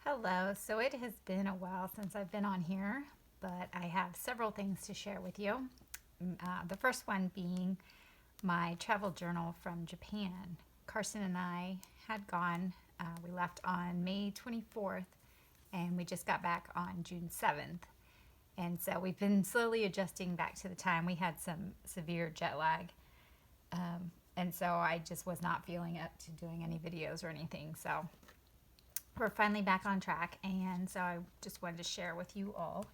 Hello. So it has been a while since I've been on here, but I have several things to share with you. The first one being my travel journal from Japan. Carson and I had gone, we left on May 24th, and we just got back on June 7th. And so we've been slowly adjusting back to the time. We had some severe jet lag. And so I just was not feeling up to doing any videos or anything. So we're finally back on track, and so I just wanted to share with you all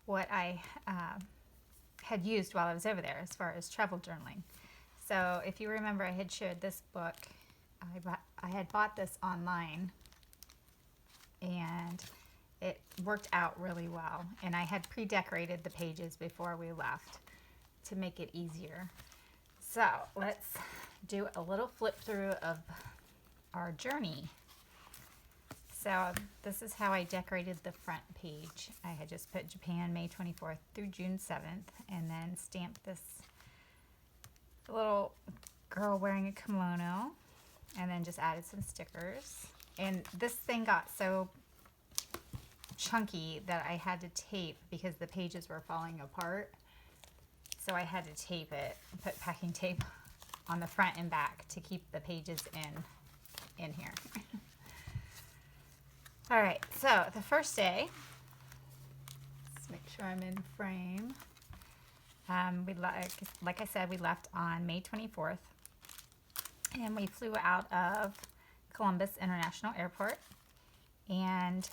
what I had used while I was over there as far as travel journaling. So if you remember, I had shared this book. I had bought this online, and it worked out really well, and I had pre-decorated the pages before we left to make it easier. So let's do a little flip through of our journey. So this is how I decorated the front page. I had just put Japan, May 24th through June 7th, and then stamped this little girl wearing a kimono, and then just added some stickers. And this thing got so chunky that I had to tape because the pages were falling apart. So I had to tape it, put packing tape on the front and back to keep the pages in here. All right, so the first day, let's make sure I'm in frame. Like I said, we left on May 24th, and we flew out of Columbus International Airport, and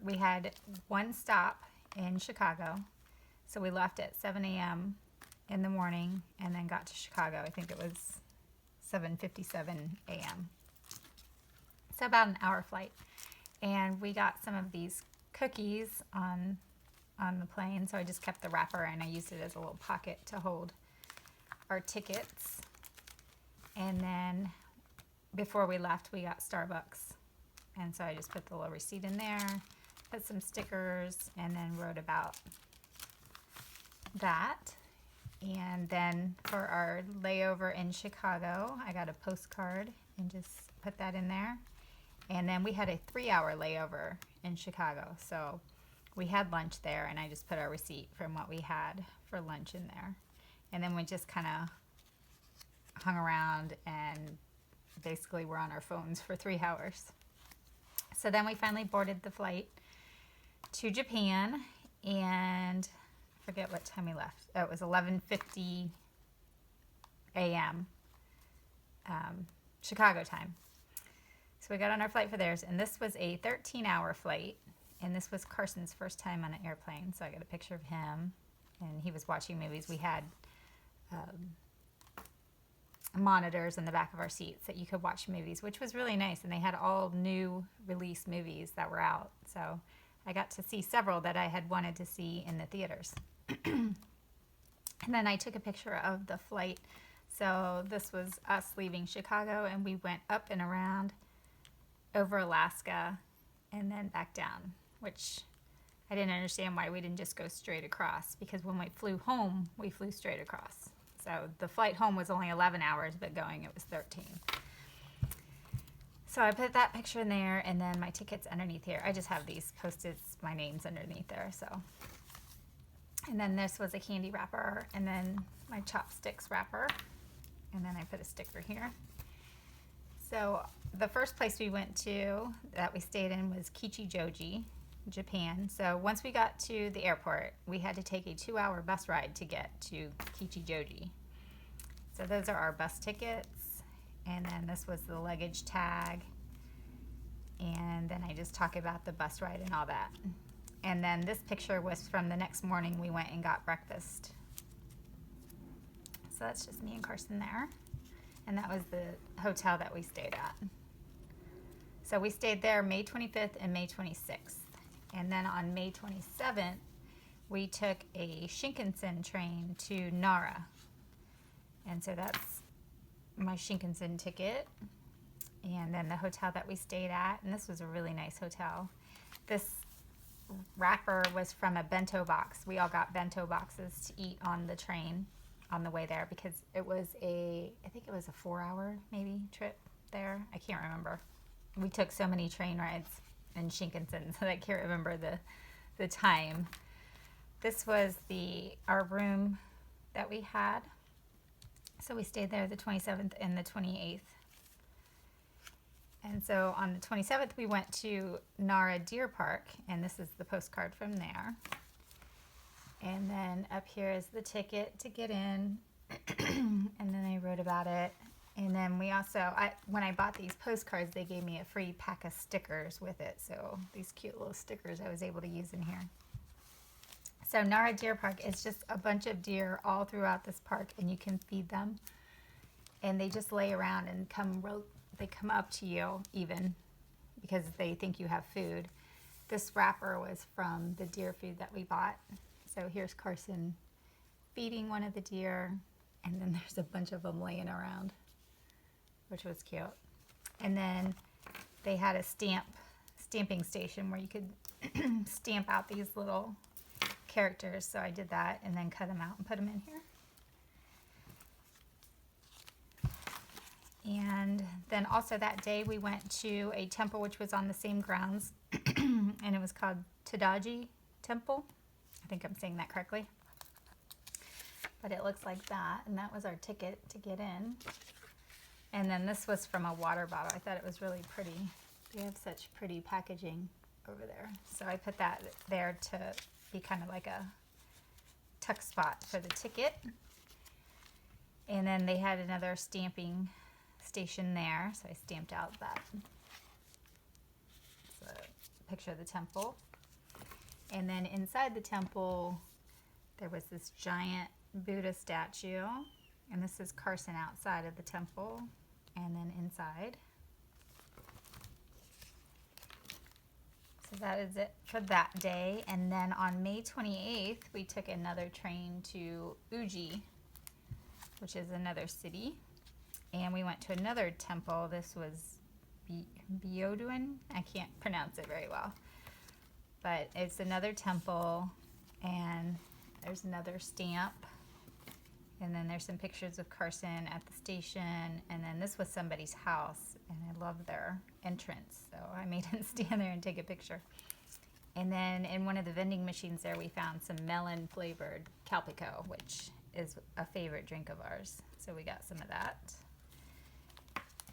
we had one stop in Chicago. So we left at 7 a.m. in the morning and then got to Chicago. I think it was 7:57 a.m. So about an hour flight. And we got some of these cookies on the plane, so I just kept the wrapper and I used it as a little pocket to hold our tickets. And then before we left, we got Starbucks, and so I just put the little receipt in there, put some stickers, and then wrote about that. And then for our layover in Chicago, I got a postcard and just put that in there. And then we had a 3-hour layover in Chicago. So we had lunch there, and I just put our receipt from what we had for lunch in there. And then we just kind of hung around and basically were on our phones for 3 hours. So then we finally boarded the flight to Japan, and I forget what time we left. Oh, it was 11:50 a.m. Chicago time. So we got on our flight for theirs, and this was a 13-hour flight, and this was Carson's first time on an airplane, so I got a picture of him, and he was watching movies. We had monitors in the back of our seats that you could watch movies, which was really nice, and they had all new release movies that were out, so I got to see several that I had wanted to see in the theaters. And then I took a picture of the flight. So this was us leaving Chicago, and we went up and around over Alaska and then back down, which I didn't understand why we didn't just go straight across, because when we flew home, we flew straight across. So the flight home was only 11 hours, but going it was 13. So I put that picture in there, and then my tickets underneath here. I just have these posted, my name's underneath there, so. And then this was a candy wrapper, and then my chopsticks wrapper, and then I put a sticker here. So the first place we went to that we stayed in was Kichijoji, Japan. So once we got to the airport, we had to take a 2-hour bus ride to get to Kichijoji. So those are our bus tickets, and then this was the luggage tag, and then I just talk about the bus ride and all that. And then this picture was from the next morning. We went and got breakfast. So that's just me and Carson there. And that was the hotel that we stayed at. So we stayed there May 25th and May 26th. And then on May 27th, we took a Shinkansen train to Nara. And so that's my Shinkansen ticket. And then the hotel that we stayed at, and this was a really nice hotel. This wrapper was from a bento box. We all got bento boxes to eat on the train on the way there, because it was I think it was a 4-hour maybe trip there. I can't remember. We took so many train rides. in Shinkansen, so I can't remember the time. This was our room that we had. So we stayed there the 27th and the 28th. And so on the 27th, we went to Nara Deer Park, and this is the postcard from there. And then up here is the ticket to get in, and then I wrote about it. And then we also, when I bought these postcards, they gave me a free pack of stickers with it. So these cute little stickers I was able to use in here. So Nara Deer Park is just a bunch of deer all throughout this park, and you can feed them. And they just lay around and they come up to you even because they think you have food. This wrapper was from the deer food that we bought. So here's Carson feeding one of the deer, and then there's a bunch of them laying around, which was cute. And then they had a stamping station where you could stamp out these little characters, so I did that and then cut them out and put them in here. And then also that day we went to a temple which was on the same grounds and it was called Tadaji Temple. I think I'm saying that correctly, but it looks like that, and that was our ticket to get in. And then this was from a water bottle. I thought it was really pretty. They have such pretty packaging over there, so I put that there to be kind of like a tuck spot for the ticket. And then they had another stamping station there, so I stamped out that. It's a picture of the temple. And then inside the temple there was this giant Buddha statue, and this is Carson outside of the temple, and then inside. So that is it for that day. And then on May 28th, we took another train to Uji, which is another city. And we went to another temple. This was Byoduin. I can't pronounce it very well. But it's another temple, and there's another stamp. And then there's some pictures of Carson at the station. And then this was somebody's house, and I love their entrance, so I made him stand there and take a picture. And then in one of the vending machines there, we found some melon flavored Calpico, which is a favorite drink of ours. So we got some of that.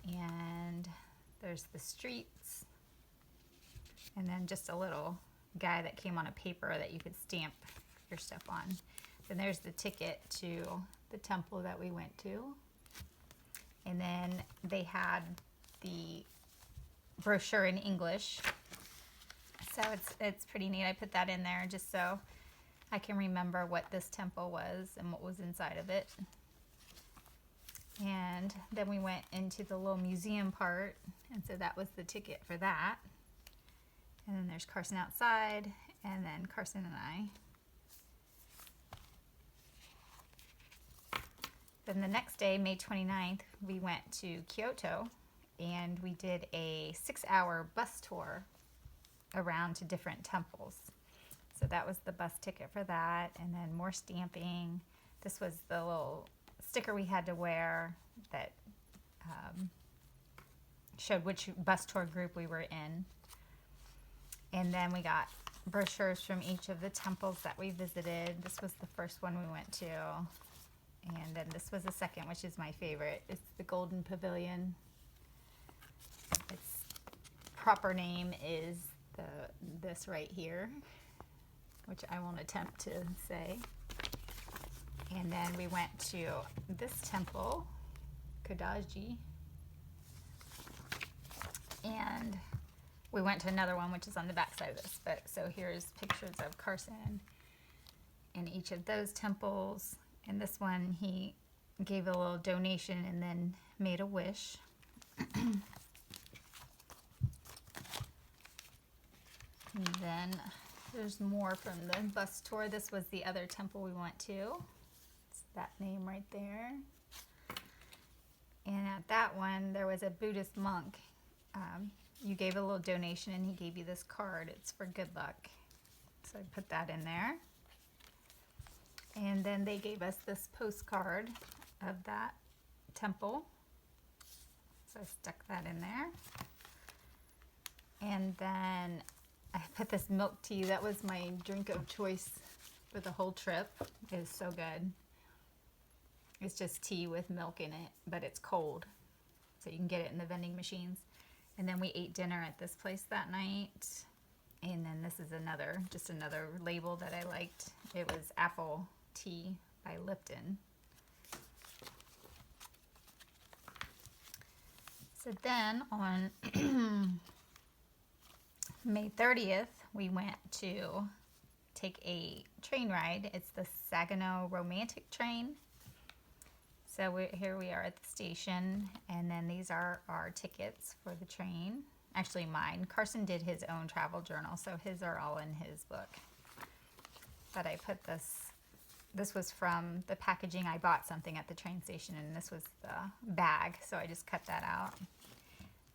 And there's the streets. And then just a little guy that came on a paper that you could stamp your stuff on. Then there's the ticket to the temple that we went to. And then they had the brochure in English. So it's pretty neat. I put that in there just so I can remember what this temple was and what was inside of it. And then we went into the little museum part, and so that was the ticket for that. And then there's Carson outside, and then Carson and I. Then the next day, May 29th, we went to Kyoto, and we did a 6-hour bus tour around to different temples. So that was the bus ticket for that, and then more stamping. This was the little sticker we had to wear that showed which bus tour group we were in. And then we got brochures from each of the temples that we visited. This was the first one we went to. And then this was the second, which is my favorite. It's the Golden Pavilion. Its proper name is this right here, which I won't attempt to say. And then we went to this temple, Kodaji. And we went to another one, which is on the back side of this. But so here's pictures of Carson in each of those temples. And this one, he gave a little donation and then made a wish. And then there's more from the bus tour. This was the other temple we went to. It's that name right there. And at that one, there was a Buddhist monk. You gave a little donation and he gave you this card. It's for good luck. So I put that in there. And then they gave us this postcard of that temple. So I stuck that in there. And then I put this milk tea. That was my drink of choice for the whole trip. It is so good. It's just tea with milk in it, but it's cold. So you can get it in the vending machines. And then we ate dinner at this place that night. And then this is just another label that I liked. It was apple tea by Lipton. So then on May 30th, we went to take a train ride. It's the Saginaw Romantic Train. So here we are at the station, and then these are our tickets for the train. Actually mine. Carson did his own travel journal, so his are all in his book. But I put this was from the packaging. I bought something at the train station, and this was the bag, so I just cut that out.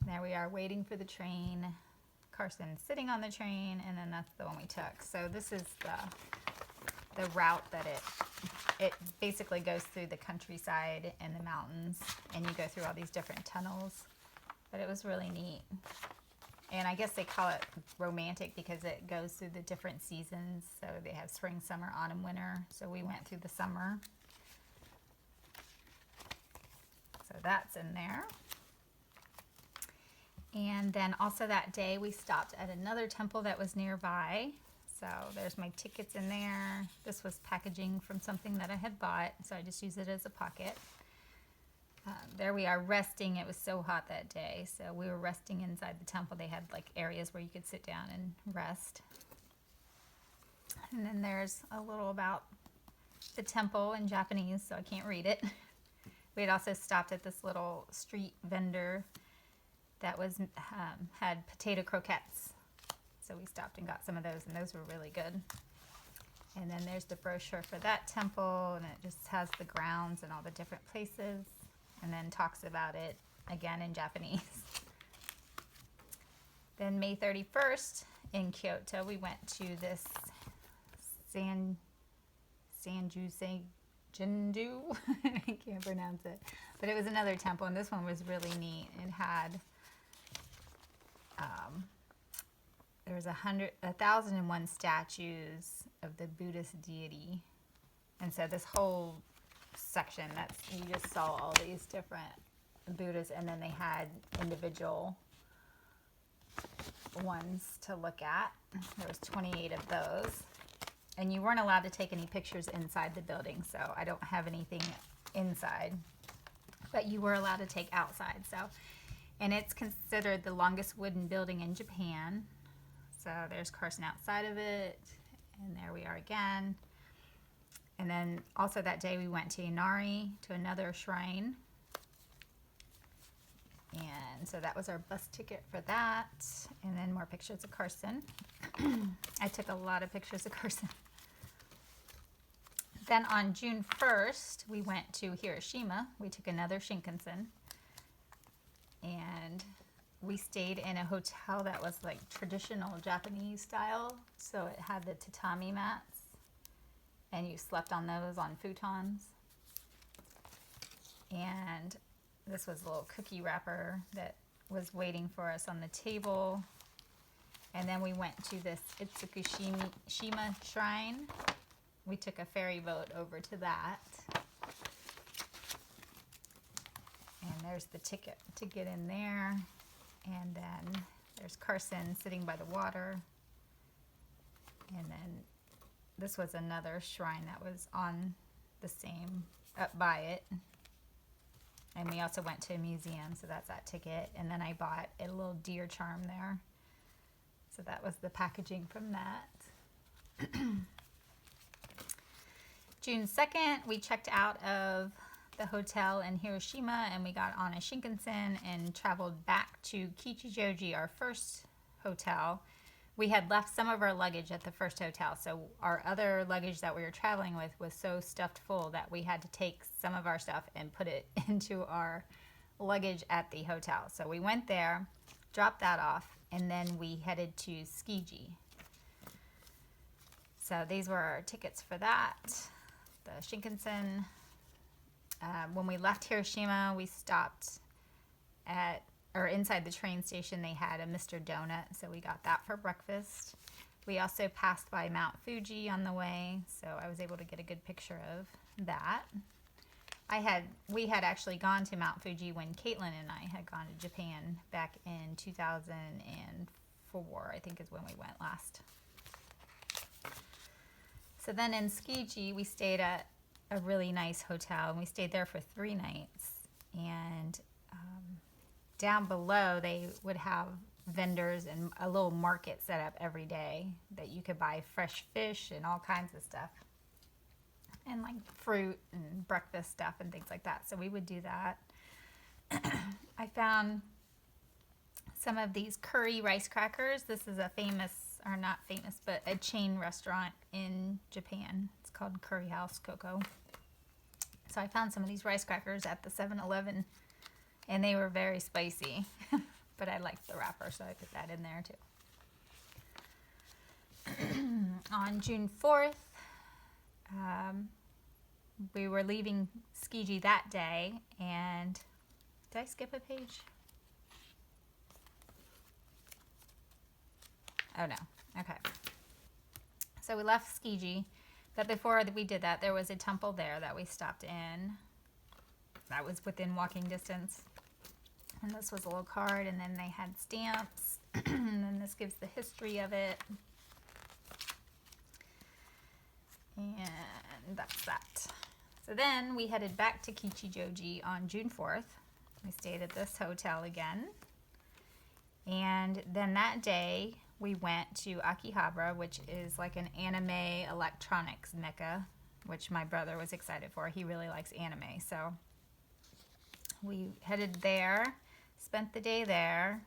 There we are waiting for the train. Carson sitting on the train, and then that's the one we took. So this is the route that it basically goes through the countryside and the mountains, and you go through all these different tunnels. But it was really neat. And I guess they call it romantic because it goes through the different seasons. So they have spring, summer, autumn, winter. So we went through the summer. So that's in there. And then also that day we stopped at another temple that was nearby. So there's my tickets in there. This was packaging from something that I had bought, so I just used it as a pocket. There we are resting. It was so hot that day, so we were resting inside the temple. They had like areas where you could sit down and rest. And then there's a little about the temple in Japanese, so I can't read it. We had also stopped at this little street vendor that was had potato croquettes. So we stopped and got some of those, and those were really good. And then there's the brochure for that temple, and it just has the grounds and all the different places, and then talks about it again in Japanese. Then May 31st in Kyoto, we went to this Sanju Jindu. I can't pronounce it. But it was another temple, and this one was really neat. It had there was 1,001 statues of the Buddhist deity, and so this whole section, you just saw all these different Buddhas, and then they had individual ones to look at. There was 28 of those, and you weren't allowed to take any pictures inside the building, so I don't have anything inside, but you were allowed to take outside. So, and it's considered the longest wooden building in Japan. So there's Carson outside of it, and there we are again. And then also that day we went to Inari, to another shrine. And so that was our bus ticket for that. And then more pictures of Carson. I took a lot of pictures of Carson. Then on June 1st, we went to Hiroshima. We took another Shinkansen. And we stayed in a hotel that was like traditional Japanese style. So it had the tatami mats, and you slept on those on futons. And this was a little cookie wrapper that was waiting for us on the table. And then we went to this Itsukushima shrine. We took a ferry boat over to that. And there's the ticket to get in there. And then there's Carson sitting by the water. And then this was another shrine that was on the same, up by it. And we also went to a museum, so that's that ticket. And then I bought a little deer charm there. So that was the packaging from that. June 2nd, we checked out of the hotel in Hiroshima, and we got on a Shinkansen and traveled back to Kichijoji, our first hotel. We had left some of our luggage at the first hotel, so our other luggage that we were traveling with was so stuffed full that we had to take some of our stuff and put it into our luggage at the hotel. So we went there, dropped that off, and then we headed to Tsukiji. So these were our tickets for that. The Shinkansen. When we left Hiroshima, we stopped at or inside the train station, they had a Mr. Donut, so we got that for breakfast. We also passed by Mount Fuji on the way, so I was able to get a good picture of that. We had actually gone to Mount Fuji when Caitlin and I had gone to Japan back in 2004, I think is when we went last. So then in Tsukiji, we stayed at a really nice hotel, and we stayed there for 3 nights. And down below, they would have vendors and a little market set up every day that you could buy fresh fish and all kinds of stuff, and like fruit and breakfast stuff and things like that. So we would do that. I found some of these curry rice crackers. This is a famous, or not famous, but a chain restaurant in Japan. It's called Curry House Coco. So I found some of these rice crackers at the 7-Eleven, and they were very spicy. But I liked the wrapper, so I put that in there too. On June 4th, we were leaving Tsukiji that day, and did I skip a page? Oh no, okay. So we left Tsukiji, but before we did that, there was a temple there that we stopped in. That was within walking distance. And this was a little card, and then they had stamps, and then this gives the history of it. And that's that. So then we headed back to Kichijoji on June 4th. We stayed at this hotel again. And then that day, we went to Akihabara, which is like an anime electronics mecca, which my brother was excited for. He really likes anime, so we headed there. Spent the day there,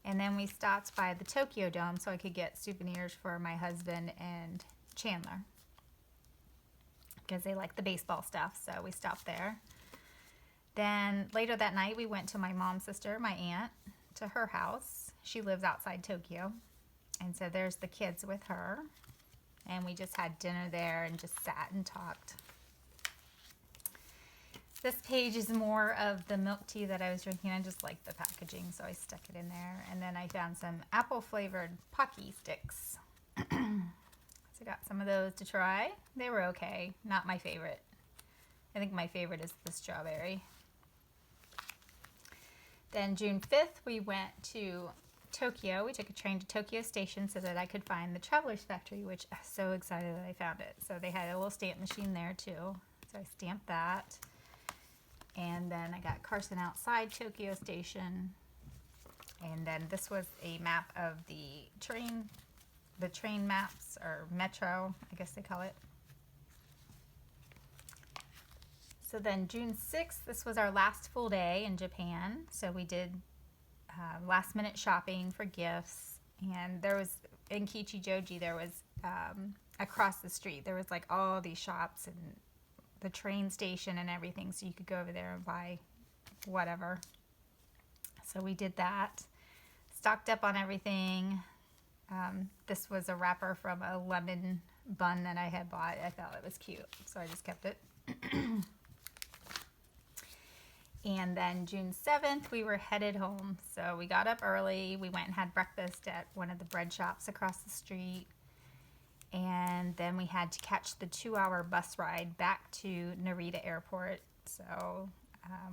and then we stopped by the Tokyo Dome so I could get souvenirs for my husband and Chandler because they like the baseball stuff, so we stopped there. Then later that night, we went to my mom's sister, my aunt, to her house. She lives outside Tokyo, and so there's the kids with her, and we just had dinner there and just sat and talked. This page is more of the milk tea that I was drinking. I just liked the packaging, so I stuck it in there. And then I found some apple-flavored Pocky sticks. So I got some of those to try. They were okay. Not my favorite. I think my favorite is the strawberry. Then June 5th, we went to Tokyo. We took a train to Tokyo Station so that I could find the Traveler's Factory, which I'm so excited that I found it. So they had a little stamp machine there, too. So I stamped that. And then I got Carson outside Tokyo Station. And then this was a map of the train maps, or metro, I guess they call it. So then June 6th, this was our last full day in Japan. So we did last minute shopping for gifts. And there was, in Kichijoji, there was across the street, there was like all these shops and the train station and everything, so you could go over there and buy whatever. So we did that. Stocked up on everything. This was a wrapper from a lemon bun that I had bought. I thought it was cute, so I just kept it. And then June 7th, we were headed home. So we got up early. We went and had breakfast at one of the bread shops across the street. And then we had to catch the 2-hour bus ride back to Narita Airport. So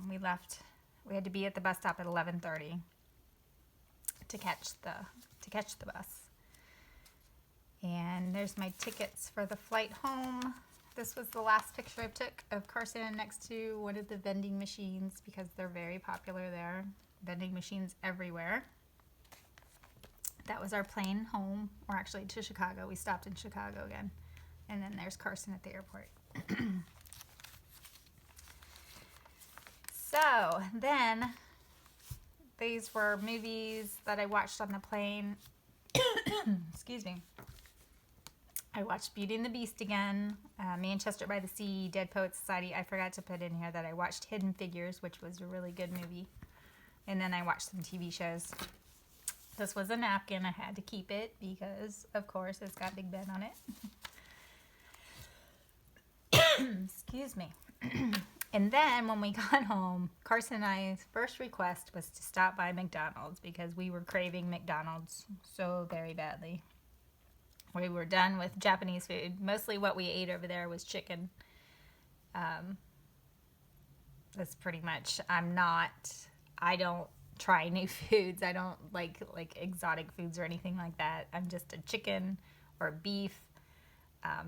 we had to be at the bus stop at 11:30 to catch the bus. And there's my tickets for the flight home. This was the last picture I took of Carson next to one of the vending machines because they're very popular there. Vending machines everywhere. That was our plane home, or actually to Chicago. We stopped in Chicago again. And then there's Carson at the airport. So then, these were movies that I watched on the plane. Excuse me. I watched Beauty and the Beast again, Manchester by the Sea, Dead Poets Society. I forgot to put in here that I watched Hidden Figures, which was a really good movie. And then I watched some TV shows. This was a napkin. I had to keep it because, of course, it's got Big Ben on it. Excuse me. And then when we got home, Carson and I's first request was to stop by McDonald's because we were craving McDonald's so very badly. We were done with Japanese food. Mostly what we ate over there was chicken. That's pretty much, I don't try new foods. I don't like exotic foods or anything like that. I'm just a chicken or beef,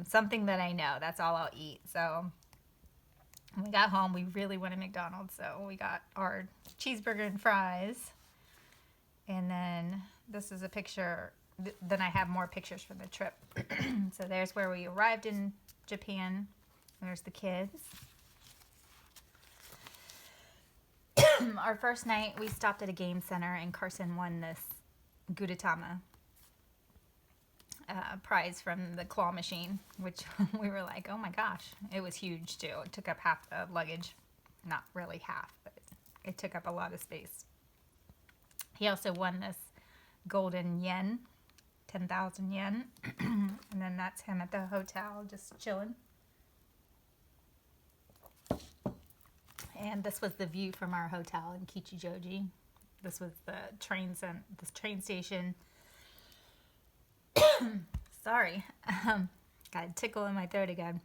something that I know. That's all I'll eat. So when we got home, we really wanted McDonald's. So we got our cheeseburger and fries. And then this is a picture. Then I have more pictures from the trip. So there's where we arrived in Japan. There's the kids. Our first night, we stopped at a game center, and Carson won this Gudetama prize from the claw machine, which we were like, oh my gosh. It was huge, too. It took up half the luggage. Not really half, but it took up a lot of space. He also won this golden yen, 10,000 yen. And then that's him at the hotel, just chilling. And this was the view from our hotel in Kichijoji. This was the train station. Sorry, got a tickle in my throat again.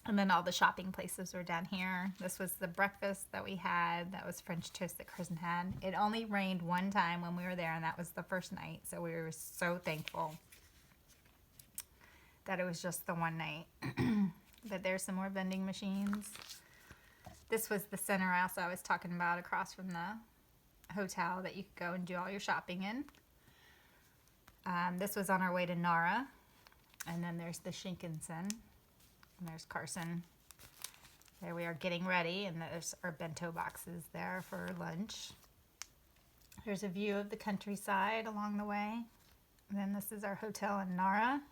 And then all the shopping places were down here. This was the breakfast that we had. That was French toast that Carson had. It only rained one time when we were there, and that was the first night. So we were so thankful that it was just the one night. But there's some more vending machines. This was the center house I was talking about across from the hotel that you could go and do all your shopping in. This was on our way to Nara. And then there's the Shinkansen. And there's Carson. There we are getting ready. And there's our bento boxes there for lunch. There's a view of the countryside along the way. And then this is our hotel in Nara.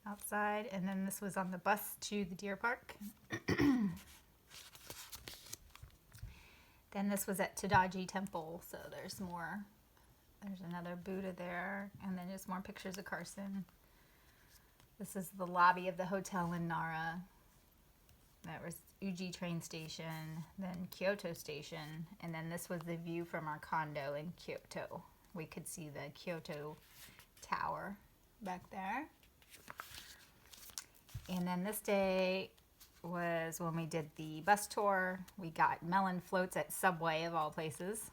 Outside. And then this was on the bus to the deer park. Then this was at Todaji Temple, so there's more. There's another Buddha there, and then just more pictures of Carson. This is the lobby of the hotel in Nara. That was Uji train station, then Kyoto station, and then this was the view from our condo in Kyoto. We could see the Kyoto Tower back there. And then this day was when we did the bus tour. We got melon floats at Subway, of all places.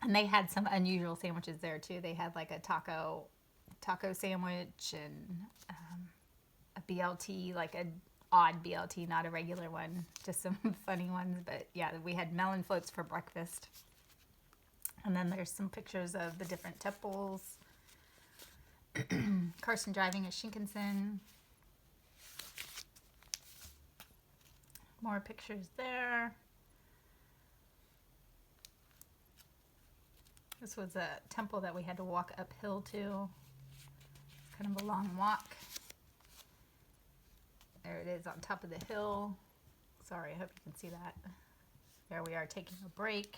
And they had some unusual sandwiches there, too. They had like a taco sandwich and a BLT, like an odd BLT, not a regular one. Just some funny ones. But yeah, we had melon floats for breakfast. And then there's some pictures of the different temples. Carson driving a Shinkansen. More pictures there. This was a temple that we had to walk uphill to. Kind of a long walk. There it is on top of the hill. Sorry, I hope you can see that. There we are taking a break.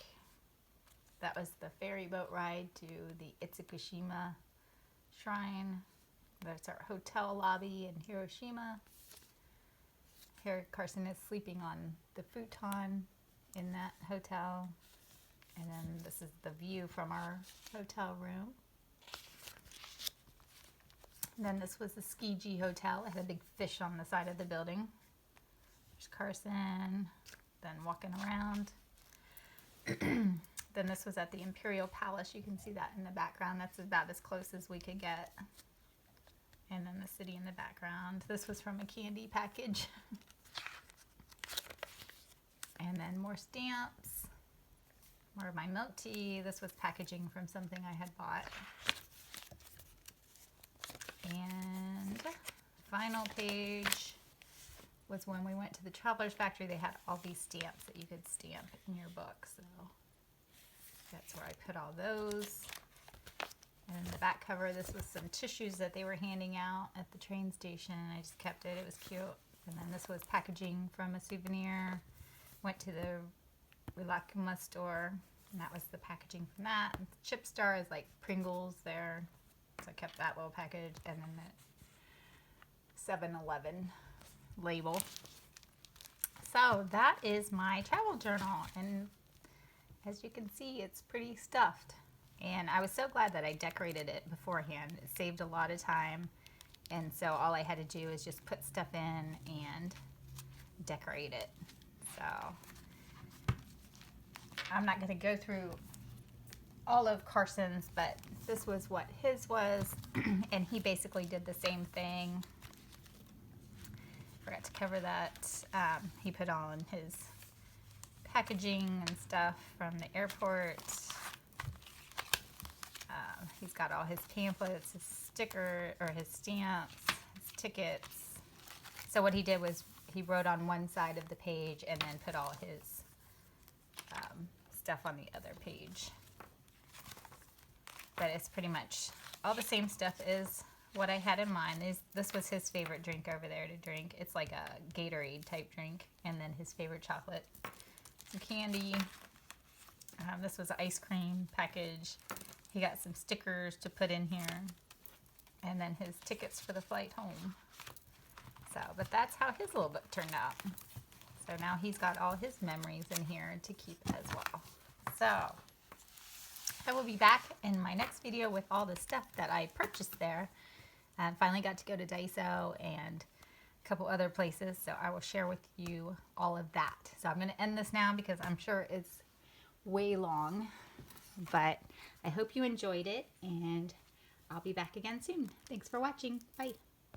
That was the ferry boat ride to the Itsukushima Shrine. That's our hotel lobby in Hiroshima. Here Carson is sleeping on the futon in that hotel. And then this is the view from our hotel room. And then this was the Tsukiji Hotel. It had a big fish on the side of the building. There's Carson, then walking around. Then this was at the Imperial Palace. You can see that in the background. That's about as close as we could get. And then the city in the background. This was from a candy package. And then more stamps. More of my milk tea. This was packaging from something I had bought. And final page was when we went to the Traveler's Factory. They had all these stamps that you could stamp in your book. So that's where I put all those. And in the back cover, this was some tissues that they were handing out at the train station. I just kept it. It was cute. And then this was packaging from a souvenir. Went to the Rilakkuma store, and that was the packaging from that. And Chip Star is like Pringles there. So I kept that little package. And then the 7-Eleven label. So that is my travel journal, and as you can see, it's pretty stuffed. And I was so glad that I decorated it beforehand. It saved a lot of time, and so all I had to do is just put stuff in and decorate it. So I'm not going to go through all of Carson's, but this was what his was, and he basically did the same thing. Forgot to cover that. He put on his packaging and stuff from the airport. He's got all his pamphlets, his sticker, or his stamps, his tickets. So what he did was he wrote on one side of the page and then put all his stuff on the other page. But it's pretty much all the same stuff as what I had in mind. This was his favorite drink over there to drink. It's like a Gatorade type drink. And then his favorite chocolate, some candy. This was an ice cream package. He got some stickers to put in here. And then his tickets for the flight home. So, but that's how his little book turned out. So now he's got all his memories in here to keep as well. So I will be back in my next video with all the stuff that I purchased there. I finally got to go to Daiso and a couple other places, so I will share with you all of that. So I'm going to end this now because I'm sure it's way long, but I hope you enjoyed it, and I'll be back again soon. Thanks for watching. Bye.